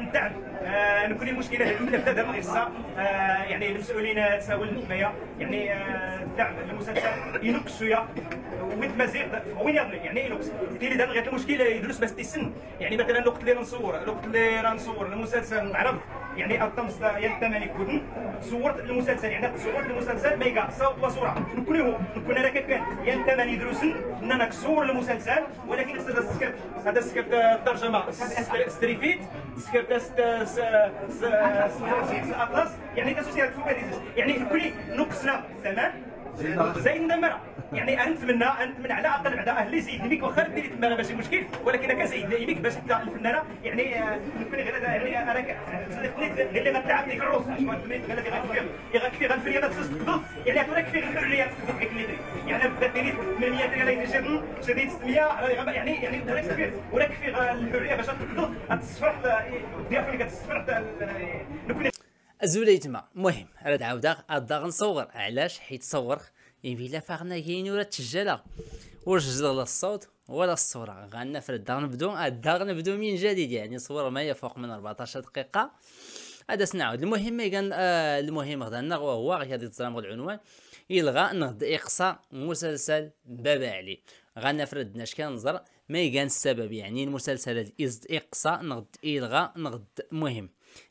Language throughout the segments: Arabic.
الدعم نكون المشكله هذه في هذا القصه يعني المسؤولين تساول الحمايه يعني الدعم المسلسل ينقص شويه ود مزيد وين يعني ينقص ديري هذا غير المشكل يدرس بس السن يعني مثلا الوقت اللي نصور المسلسل نعرف يعني الطمس يا الثمن يكون صورت المسلسل يعني صورت المسلسل ميجا صوره نكون انا كان يا الثمن يدرسن ان انا كصور المسلسل ولكن هذا السكريبت الترجمه ستريفيت سكريبت اطلس يعني كاسوسيات فوكاليزيس يعني كل نقصنا الثمن زي النمره يعني نتمنى على الاقل بعدا اهلي زيد ليك واخا ديري تما ماشي مشكل ولكن انا كزيد ليك باش حتى الفنانه يعني نكون غير يعني انا غير اللي غتلعب ديك الروس غير الفريه ما تخص تقبض يعني هكا كفي الحريه يعني بدا ديري 800 ريال شديد 600 يعني ولا كفي الحريه باش تقبض تصفر ديال فين كتصفر نكون الزولي تما. المهم راه عاوده غادا غنصور علاش حيت صور يبيلا فاغنا كاين ولا تسجل ولا الصوت ولا الصوره غنفرد غنبدو من جديد يعني صور ما يفوق من 14 دقيقه هذا سنعاود. المهم غدا النغوه هو غادي يتزرم العنوان يلغى نغد اقصاء مسلسل بابا علي غنفرد ناش كنظر ما يكان السبب يعني المسلسل اقصاء نغد الغى نغد. المهم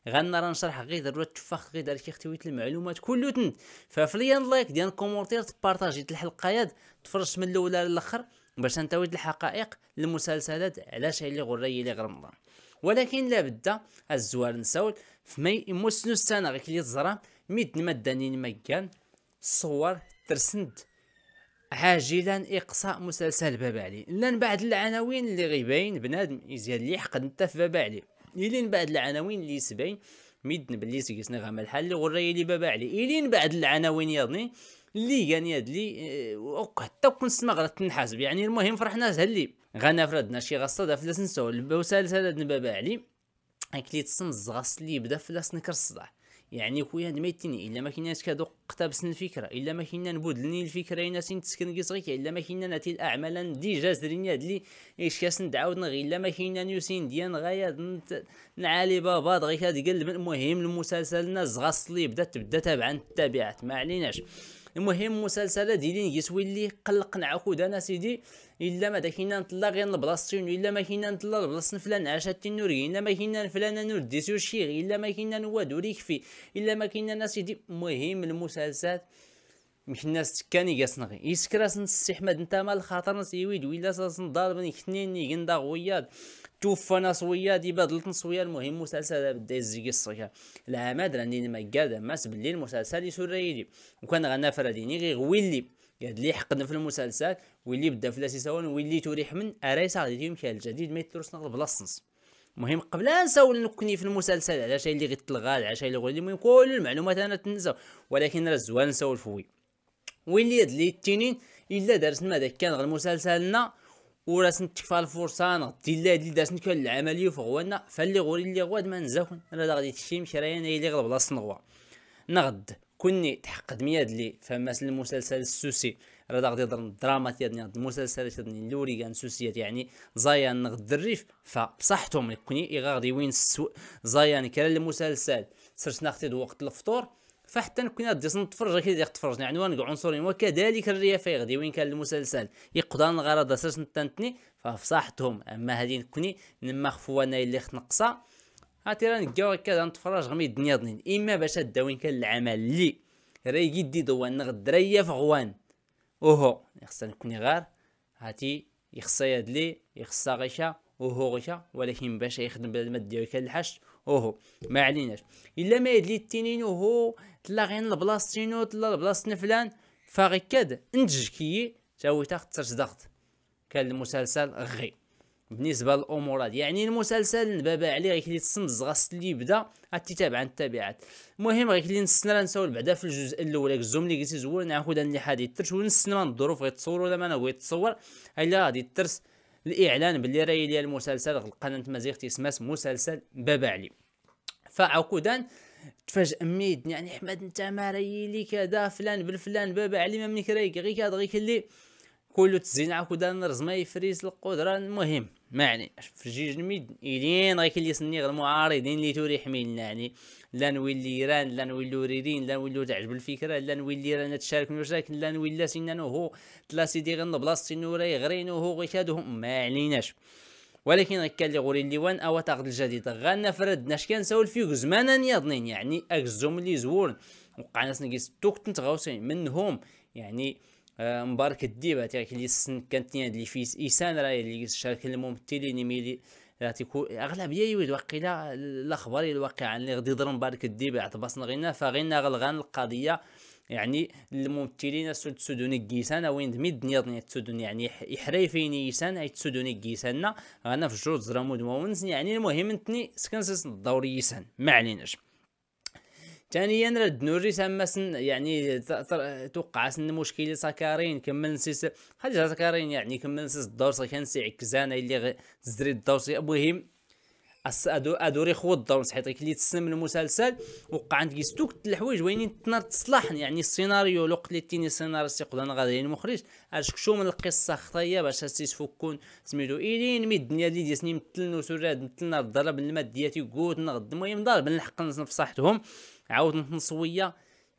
غنرى نشرح غير ضرورة تفاخ غير دارك اختويت المعلومات كله تنت ففليان لايك ديال كومونتير تبارطاجي الحلقات تفرجت من الاولى للاخر باش نتويد الحقائق المسلسلات علاش اللي غري اللي رمضان. ولكن لابد الزوار نسول فمي يموسنو السنه غير كلي تزرا ميد مدانين مكان صور ترسند عاجلا اقصاء مسلسل بابا علي لان بعد العناوين اللي غيبين بنادم يزيد لي حق انت في بابا علي إلين بعد العناوين اللي سبين ميدن بلي سكسنا غا الحل اللي غري لي بابا علي إلين بعد العناوين ياضني اللي كان ياد لي حتى كون سما غلط نحاسب يعني. المهم فرحنا زهلي غنفردنا شي غصه فلاس نسول المسلسل بابا علي كلي تصنز غاس اللي بدا فلاس نكر الصداع يعني خويا ميتيني الا ما كايناش كادو قتابس الفكره الا ما كاينا نبودلني الفكره ناس تسكن كيصغيك الا ما كاينا ناتي الاعمال ديجا زريني هادلي ايش كاس ندعاود نغي الا ما كاينا نيوسين ديال غايا نعالي بابا دغيا قلب. المهم المسلسل الناس غاص اللي بدا تابعا التابعات ما عليناش. المهم مسلسل ديالي يسوي لي قلق نعاود انا سيدي الا ما داكينا نطلع غير البلاصتين الا ما كاينا نطلع البلاصه فلان عاشات النوري الا ما كاينا فلان نور ديسو شي الا ما كاينا نواد يكفي الا ما كاينا ناس سيدي. المهم المسلسل مش الناس كان يقصنغي يسكراس نسي احمد انت مال خاطر نسيويد ولا ساس ضارب يكنيني كندا غوياد توفى ناس وياد يبادلت نص ويا. المهم مسلسل بدا يزيق الصيا العماد راني ما قاد ماس بالليل المسلسل يسريدي وكان غنا فراديني غير ويلي قاد لي حقنا في المسلسل واللي بدا في لاسيساون واللي توريح من اريس غادي يمشي الجديد ما يترس نغلب بلاصنص. المهم قبل لا نساول نكوني في المسلسل على شي اللي غيتلغى على شي اللي غير المهم كل المعلومات انا تنساو ولكن راه زوين نساول فوي واللي هاد لي التنين الا درس ما داك كان غير مسلسلنا وراس نتكفى الفرصه نغدي لا اللي دارت كل العمليه فغوانا فاللي غوري اللي غواد ما نزاون راه غادي تشي مشريان اللي غلب بلاصه نغوا نغد كوني تحقد مياد لي فماس المسلسل السوسي راه غادي يضرب الدراما ديالنا المسلسلات ديالنا اللوري كان سوسيات يعني زايان نغد الريف فبصحتهم كوني غادي وين زايان كان المسلسل سرت ناختي وقت الفطور فحتى نكون غادي نتفرج كي تفرجنا عنوان عنصري وكذلك الريافه غادي وين كان المسلسل يقدر الغرض اساس نتنتني ففصحتهم. اما هذه نكوني نما خفوا انا اللي نقصا هاتي راه نلقاو هكا نتفرج غمي الدنيا ضنين اما باش هدا وين كان العمل اللي راه يدي دوان نغد ريا فغوان اوهو خصنا نكوني غار هاتي يخصا يدلي يخصا غيشا اوهو غيشا ولكن باش يخدم بالمد ديالو كان الحش اوهو ما عليناش الا ما يدلي التنين اوهو طلع غير البلاصتينو طلع البلاصتنا فلان فغيكاد انتج كي تاوي تاخد ضغط كان المسلسل غي بالنسبه للامورات يعني المسلسل بابا عليه غير كلي تصمز غاس اللي بدا غتتابع التابعات. المهم غير كلي نستنى نسول بعدا في الجزء الاول الزوم اللي قلتي زوين ناخذ اللي حادي ترش ونستنى من الظروف غيتصور ولا ما نبغي يتصور الا غادي ترس الاعلان باللي راهي ديال المسلسل القناه مزيغ تسمى مسلسل بابا علي. فعقودان تفاجئ ميد يعني احمد انت ما راهي لي كذا فلان بالفلان بابا علي ما منك رايك غير كذا غير كلي كله تزين عقودان رزمه يفريس القدره. المهم ما يعني في جيج الميد إلين غير اللي يسني غير المعارضين اللي توري حميلنا يعني لا نولي ايران لا نوليو ريرين لا نوليو تعجب الفكره لا نولي رانا تشارك مشاكل لا نولي سينا هو تلا سيدي غير بلاصتي نوري غرينو هو غيكادهم ما عليناش. ولكن كان اللي غوري الليوان او تاخذ الجديد غانا فرد ناش كنساول فيه زمانا نياضنين يعني اكزوم اللي زور وقع ناس نقيس توك تنتغاوسين منهم يعني مبارك الديبه تاعك اللي السن كانت اللي في ايسان راه اللي شارك الممثلين ميلي اغلبيه يويد وقيلا الاخبار الواقعه اللي غادي يضرب مبارك الديبه عطباسنا غينا فغينا غلغان القضيه يعني الممثلين السوداني كيسانا وين دميد نياضني السوداني يعني يحريفين يسان اي السوداني كيسانا غانا في جوج زرامود مونس يعني المهم انتني سكنسس الدوري يسان ما عليناش. ثانيا راه نوري سماسن يعني توقع سن مشكل سكرين كمل نسيس خلي سكرين يعني كمل نسيس الدور كان سي عكزانه اللي زري الدور المهم ادوري خو الدور حيت اللي تسلم المسلسل وقع عندك ستوك الحوايج وين تنار تصلح يعني السيناريو لو قلتيني السيناريو يقدر غادي المخرج شو من القصه خطيه باش تفكون سميتو الين مي الدنيا اللي ديسني مثلن وسراد مثلنا الضرب الماديات يقود نغد المهم ضرب الحق نفصحتهم عاود نصويه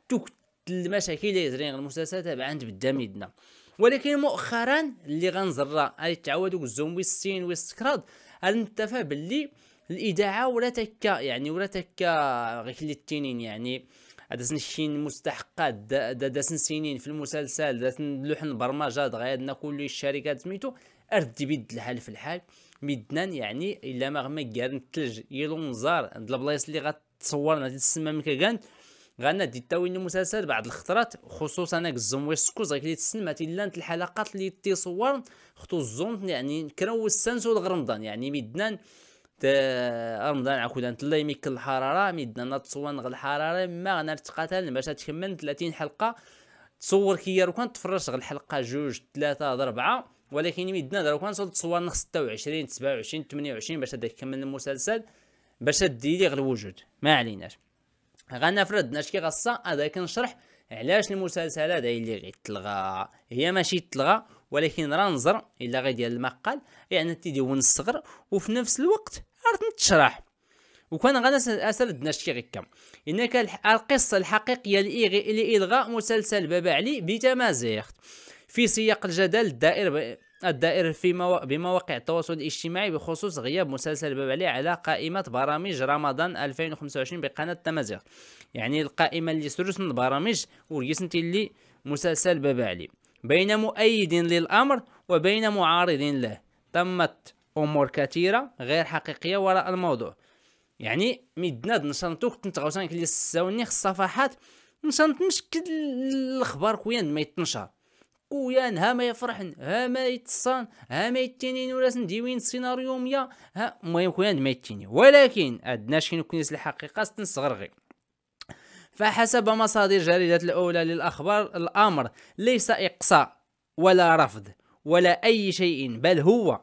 توك المشاكل اللي يزرين المسلسل تابع عند بالدميدنا. ولكن مؤخرا اللي غنزرى اي تعاودوا الزومبي السين والسكراد غنتفى باللي الاذاعه ولا تكا يعني ولا تكا غير التنين يعني هذا سنين مستحقات دا سنين في المسلسل دا لوح البرمجه غادنا كل الشركات سميتو اردي بيد الحال في الحال ميدنان يعني الا ما غما كار الثلج يلونزار عند البلايص اللي غتصورنا هاد السمام كان غانا دي تاوين المسلسل بعض الخطرات خصوصا انا الزوم ويسكوز اللي تسمات الا الحلقات اللي تصور خطو الزون يعني كراو السنسو رمضان يعني ميدنان رمضان عكودان الله يميك الحراره ميدنا تصوان غير الحراره ما غنتقاتل باش تكمل 30 حلقه تصور كي راه كان تفرج غير الحلقه 2 3 4 ولكن ميدنا راه كان تصور نخ 26 27 28 باش تكمل المسلسل باش ديري غير الوجود ما عليناش. غنفرض ناشكي غصه هذا كنشرح علاش المسلسلات اللي غيتلغى هي ماشي تلغى ولكن راه نظر الا غير ديال المقال يعني تيديون الصغر وفي نفس الوقت راه تشرح وكان غنسرد ناشكي غيكا انك القصه الحقيقيه لإلغاء مسلسل بابا علي بتمازيغ في سياق الجدل الدائر في بمواقع التواصل الاجتماعي بخصوص غياب مسلسل بابا علي على قائمة برامج رمضان 2025 بقناة تمازيغ يعني القائمة اللي سرس من البرامج وريسنتي اللي مسلسل بابا علي بين مؤيد للأمر وبين معارض له تمت أمور كثيرة غير حقيقية وراء الموضوع يعني ميدناد نشانتوك تنتغوسان كلي الساوني الصفحات نشانت مشكل الأخبار كويان ما يتنشر كويان ها ما يفرحن ها ما يتصان ها ما يتنين ولا سنديوين السيناريو 100 ها المهم كويان ما يتنين ولكن ادناش كاين كنيس الحقيقه ستنصغر غير. فحسب مصادر جريدة الأولى للأخبار الأمر ليس إقصاء ولا رفض ولا أي شيء بل هو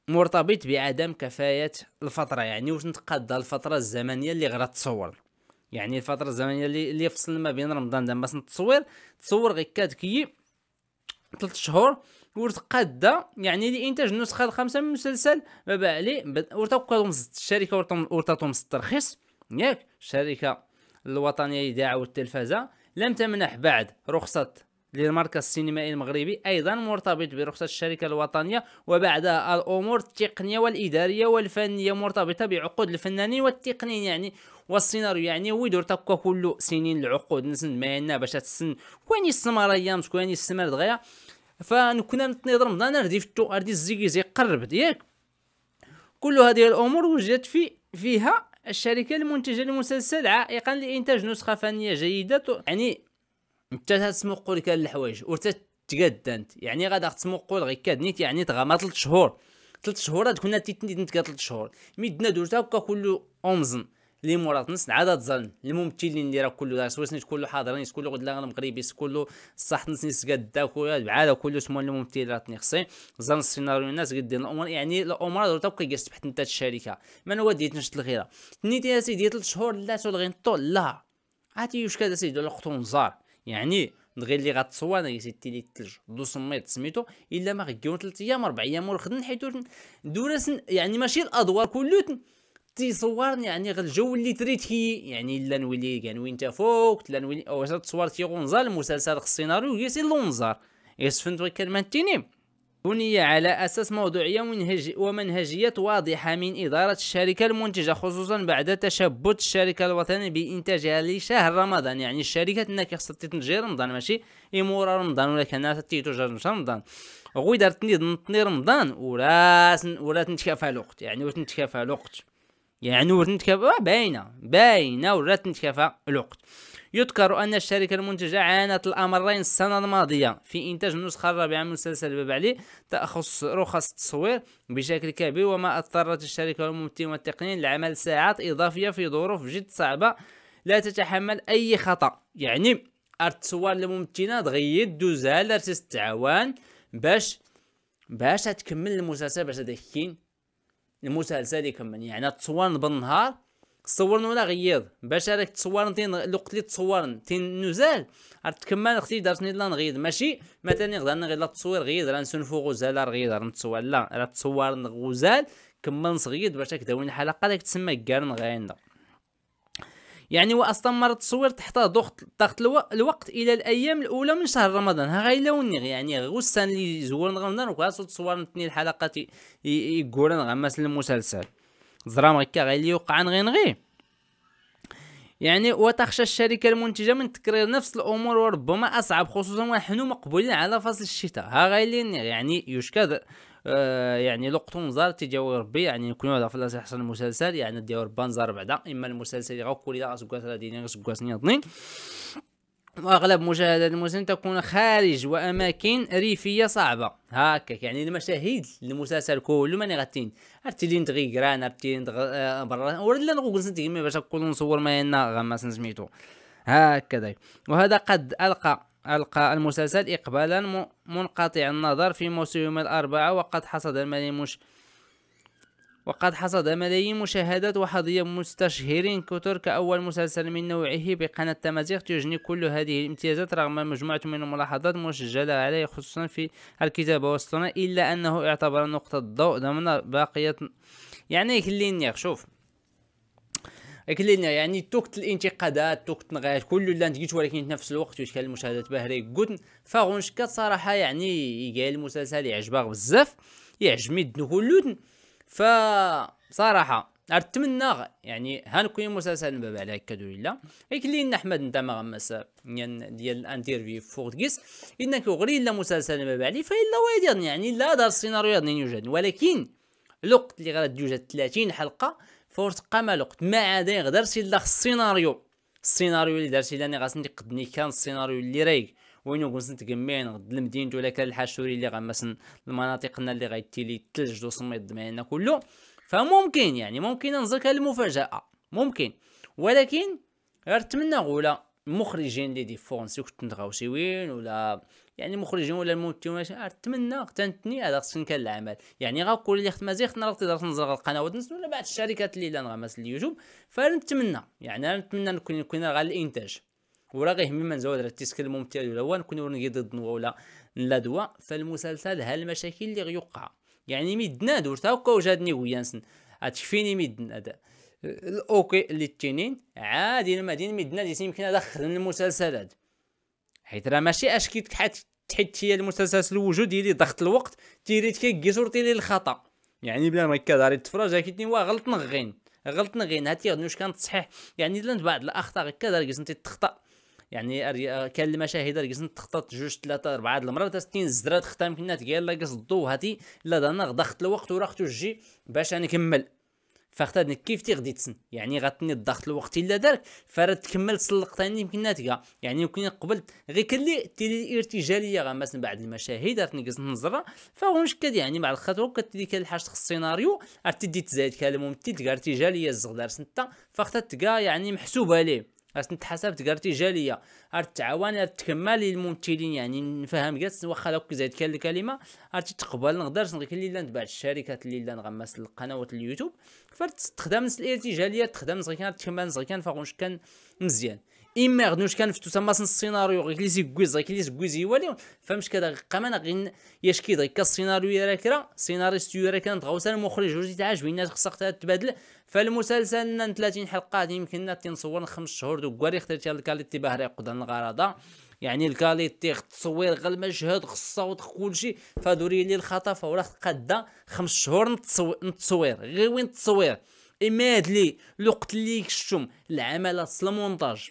مرتبط بعدم كفاية الفترة يعني واش نتقدى الفترة الزمنية اللي غير تصور يعني الفترة الزمنية اللي يفصل ما بين رمضان دابا باش تصور غير كي 3 شهور ورتقادى يعني لإنتاج النسخة الخامسة من المسلسل بابا علي ورتوكلهم الشركة ورتاتهم الترخيص ياك الشركة الوطنية للإذاعة والتلفزة لم تمنح بعد رخصة للمركز السينمائي المغربي أيضا مرتبط برخصة الشركة الوطنية وبعدها الأمور التقنية والإدارية والفنية مرتبطة بعقود الفنانين والتقنيين يعني والسيناريو يعني ويدور تبقى كل سنين العقود نسن ماينا باش تسن كوين يستمر أيام كوين يستمر دغيا فنكون نتنظر رمضان أردي الزيكيزي قربت ياك كل هذه الأمور وجدت فيها الشركة المنتجة للمسلسل عائقا لإنتاج نسخة فنية جيدة يعني انت تسمق لك الحوايج وتتقدنت يعني غادا تسمق غير كادنيت يعني تغما 3 شهور 3 شهور كنا تيتني 3 شهور ميدنا درتا هكا كله امزن لي مرات نص عدد ظن الممثلين اللي راه كله دار سويسني كله حاضرين كله غد لا مغربي كله صح نسني قدا كله بعاد كله اسمه الممثلات نخصي ظن السيناريو الناس قد الامور يعني الامور درتا هكا جالس تحت انت الشركه ما هو ديت نشط الغيره نيتي يا سيدي 3 شهور لا تلغي طول لا عاتي واش كذا سيدي الوقت نزار يعني غير اللي غتصور انا يسيتي لي الثلج دو سميت سميتو الا ما غيكونوا 3 ايام 4 ايام ورا خدن حيت دورس يعني ماشي الادوار كلوتن تيصورني يعني غير الجو اللي تريت هي يعني لا نولي كنوي انت فوق لا نولي واش تصورتي غونزا المسلسل السيناريو يسي لونزار يسفنت كلمتيني بني على أساس موضوعية ومنهجية واضحة من إدارة الشركة المنتجة خصوصا بعد تشبث الشركة الوطنية بإنتاجها لشهر رمضان. يعني الشركة انك خصها تنتج رمضان ماشي مورا رمضان ولا كان تيتوجد رمضان غوي دارتني نطني رمضان ولا تنتكافى الوقت يعني وتنتكافى الوقت يعني وتنتكافى باينة ولا تنتكافى الوقت. يذكر أن الشركة المنتجة عانت الأمرين السنة الماضية في إنتاج النسخة الرابعة من مسلسل الباب علي تأخذ رخص التصوير بشكل كبير، وما أضطرت الشركة والممثلين والتقنيين لعمل ساعات إضافية في ظروف جد صعبة لا تتحمل أي خطأ. يعني تصور الممثلين دغيا دوزها لارتست تعاون باش تكمل المسلسل باش داكين المسلسل يكمل. يعني تصور بالنهار تصورن ولا غيض باش راك تصورن تين الوقت اللي تصورن تين نزال تكمل اختي دارتني لا نغيض ماشي مثلا نقدر نغيض لا تصوير غيض راه نسنفو غزال راه غيض نتصور لا راه تصور غزال كمل نصغيض باش كداوين الحلقه ديك تسمى كارن غايندا. يعني واستمر التصوير تحت ضغط الوقت الى الايام الاولى من شهر رمضان. ها غيلوني يعني غو السنه اللي زورن رمضان وكاسو تصور تني الحلقات يقولن غمس المسلسل زرام هكا غير اللي يوقع غير يعني. وتخشى الشركة المنتجة من تكرير نفس الأمور وربما أصعب خصوصا ونحن مقبولين على فصل الشتاء. ها غير يعني يشكد يعني لقطون زار تجاوي ربي يعني يكونوا هذا في يحصل المسلسل يعني ديال ربان زار بعدا اما المسلسل غاكل الى غاسكواس ديني غاسكواس نيضنين. واغلب مشاهدات المسلسل تكون خارج واماكن ريفيه صعبه هكاك. يعني المشاهد المسلسل كله ماني غاتين ارتيلين تغيكران ارتيلين برا ولا نقول نتيمي باش نكون نصور ما ينا غما سميتو هكذا. وهذا قد ألقى المسلسل إقبالا منقطع النظر في موسم الأربعة وقد حصد ملايين مشاهدات وحظي مستشهرين كثر كأول مسلسل من نوعه بقناة تمازيغ تجني كل هذه الامتيازات رغم مجموعة من الملاحظات مسجلة عليه خصوصا في الكتابة والصناعة إلا أنه اعتبر نقطة الضوء ضمن باقية. يعني يخليني شوف يعني توقت الانتقادات توقت نغايات كله اللي نتجيت ولكن نفس الوقت كان المشاهدات باهرة قد فغنشكات صراحة يعني يقال المسلسل يعجبك بزاف يعجبني دنو كله. فصراحة اتمنى يعني هنكون مسلسل باب على كادو لله يكلين احمد انت ما غمس ديال الانترفيو فوق كيس انك غري لا مسلسل باب علي فالا وايد يعني لا دار السيناريو يوجد ولكن الوقت اللي غادي يوجد 30 حلقة فورت قام الوقت ما عاد يقدرش الا السيناريو اللي دارتي لاني غاس نقدني كان السيناريو اللي رايق وين قلت نتقمين غد المدينه ولا كان الحاشوري اللي غمسن المناطقنا اللي غيتيلي الثلج وصميد دمعنا كله. فممكن يعني ممكن نزرك المفاجاه ممكن ولكن نتمنى ولا المخرجين اللي دي فونسي كنت نتغاوسيوين ولا يعني مخرجين ولا الممثلين نتمنى تنتني هذا خصني كان العمل يعني غاكل اللي خدمه زي خصنا تقدر تنزل القنوات ولا بعض الشركات اللي نغمس اليوتيوب. فنتمنى يعني نتمنى نكون غير الانتاج وراه غيهمني من زود التسكيل الممثل ولا هو نكون ضد ولا لا دواء. فالمسلسل هالمشاكل اللي غيوقع يعني ميدنا درت هكا وجادني ويانسن تكفيني ميدنا اوكي اللي التنين عادي المدينه ميدنا اللي يمكن ادخل من المسلسلات حيت راه ماشي اشكيت تحيت هي المسلسل الوجود ديالي ضغط الوقت تيريت كي صورتي لي الخطا يعني بلا ما كداري تفرج كيتني وا غلط نغين هاتي غنوش كانت صحيح يعني لان بعض الاخطاء كذا انت تخطا يعني كان المشاهد راه تخطط 2 3 4 المرات 60 زرات خطا يمكن تقال لا قصدو هاتي لا دانا ضغط الوقت وراختو تجي باش نكمل فاختاد كيف تغدي تسن يعني غاتني الضغط الوقت الا دارك فرد تكمل تسلقتني يمكن تلقى يعني يمكن قبلت غير كلي تيلي ارتجاليه غمسن بعد المشاهد راتني قص نزرة فواش كد يعني مع الخطوه كتدي كل حاجه السيناريو ارتدي تزايد كلام ممثل تلقى ارتجاليه الزغدار سنتا فاختاد تلقى يعني محسوبه ليه تحسب تلقى ارتجاليه التعاون تكمل الممثلين يعني نفهم قالت واخا لو زايد كان الكلمه تقبل نقدرش نغير اللي نتبع الشركات اللي نغمس القنوات اليوتيوب فتستخدم الارتجاليه تخدم صغير كان تكمل صغير فغونش كان مزيان اما غنوش كنفتو تما السيناريو غير كليسي كويز غير كليسي كويز يوالي فهمش كذا قمنا غير ياش كي غير السيناريو يا راكرا سيناريست يا راكرا تغوسا المخرج جوج تعاجبني الناس خصها تبادل. فالمسلسل 30 حلقات يمكن تنصور 5 شهور دوك كواري اخترتي الكاليتي باهري قدام الغرضه يعني الكاليتي التصوير غير المشهد الصوت كلشي فدوري لي الخطا ولا قاده 5 شهور نتصوير غير وين التصوير اما هاد لي الوقت اللي كشتم العملات المونتاج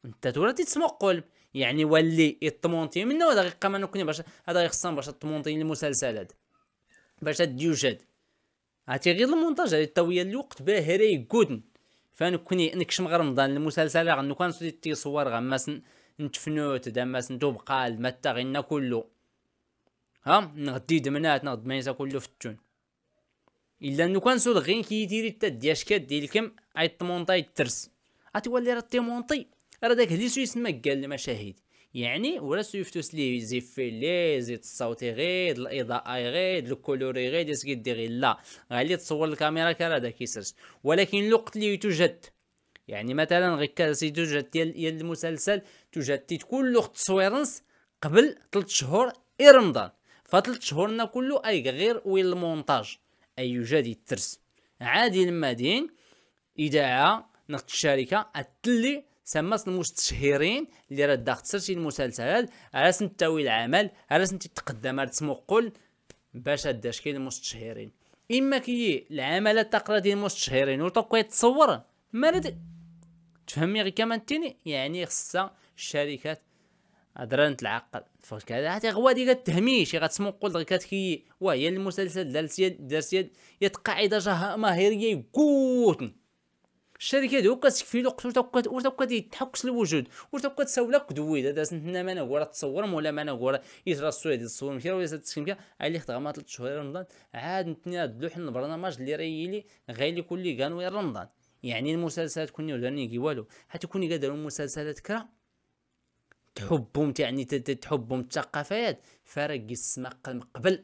انت تورا تسمقل يعني ولي يطمونتي منه هذا غير ما نكوني باش هذا خصنا باش تمونتي المسلسلات باش تديوجد عرفتي غير المونتاج هذه التويه الوقت باهري كودن فنكوني نكشم غير رمضان المسلسل غنو كان تيصور غماس نتفنوت داماس ندوب قال متى غينا كله ها نغدي دمنات نغد ميسا كله في التون الا انو كان سود غير كيديري حتى دياش كدير لكم اي طمونطاي الترس غتولي راه تيمونطي راه داك اللي سو يسمى كاع المشاهد يعني ولا سو يفتوس ليه زي فيلي زيت الصوتي غير الاضاءه غير الكولوري غير ديس كيدير غير لا غالي تصور الكاميرا كرا داك يسرس ولكن الوقت اللي توجد يعني مثلا غير كاسي توجد ديال المسلسل توجد كل وقت تصويرنس قبل 3 شهور رمضان ف3 شهورنا كله اي غير وين المونتاج اي يوجد الترس عادي المدين اذاعه نقط الشركه التلي سماس المستشهرين اللي راه داخل تسرتي المسلسلات على سن تاوي العمل على سن تقدم على تسمو قول باش هداش كاين المستشهرين اما كي العملات تقرا ديال المستشهرين وطوق يتصور ما تفهمي غير كمان تيني يعني خصها الشركات هضران تعقل فاش كذا حتى غوادي كتهميش غتسمو قول غير كتكي وهي المسلسل درت قاعده جماهيريه كوتن الشركه دوك كتكفي الوقت وتوك كتحكس الوجود وتوك تسولك دويد هذا سنتنا ما نقول تصور ولا ما نقول يتراسو هذه الصور مشي ولا تسكن اللي خدمه 3 شهور رمضان عاد نتني دوح البرنامج اللي رايلي غير كل كانوا رمضان يعني المسلسلات كوني ولا نيجي والو حتى كوني قادروا المسلسلات كرا تحبهم يعني تحبهم الثقافات فرق السما قبل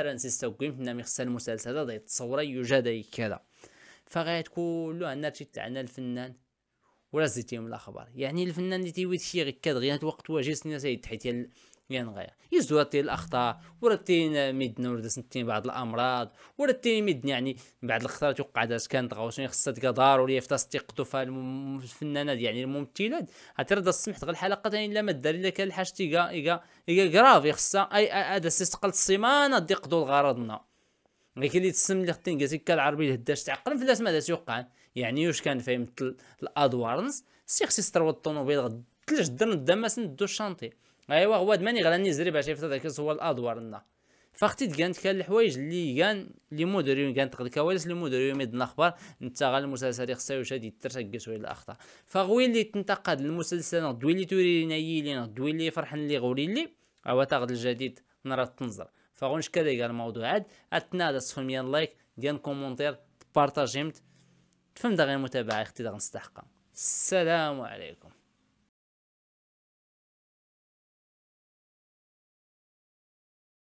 راه نسيستوكيم حنا خصنا المسلسلات يتصور يوجد كذا فغايت كله عندنا تاعنا الفنان ولا زيتي من الاخبار يعني الفنان اللي تيويت شي غير كاد وقت واجي سيد حيت ينغيا يزواتي الاخطاء ورتين ميدنا ورد سنتين بعض الامراض ورتين ميدنا يعني بعض الخطرات توقع داس كانت غوشني خصها تلقى ضروري يفتاس تيقطو فيها الفنانات يعني الممثلات هترد السمحت غير الحلقه ثاني الا ما دار الا كان الحاج تيغا كرافي خصها اي هذا استقل السيمانه ديقضوا الغرضنا غير اللي تسم اللي خطين كاع العربي اللي هداش تعقل في الاسم هذا سيوقع يعني واش كان فاهم الادوارنس سي خصي يستروا الطوموبيل غد تلج درن الدماس ندو الشانطي ايوا هو ماني غير نزري باش يفتح داك هو الادوارنا فاختي كانت كان الحوايج اللي كان اللي مديرين كانت الكواليس اللي مديرين ميد الاخبار انت غير المسلسل خصها يشاد يترشقس ولا الاخطاء فغوي اللي تنتقد المسلسل دوي اللي تورينا يلي دوي اللي فرحن اللي غوري اللي او تاخذ الجديد نرى تنظر فغونش كذا قال الموضوع عاد اتنادى 0 لايك ديال كومونتير بارطاجيمت تفهم دا غير متابعه اختي دا غنستحقها السلام عليكم.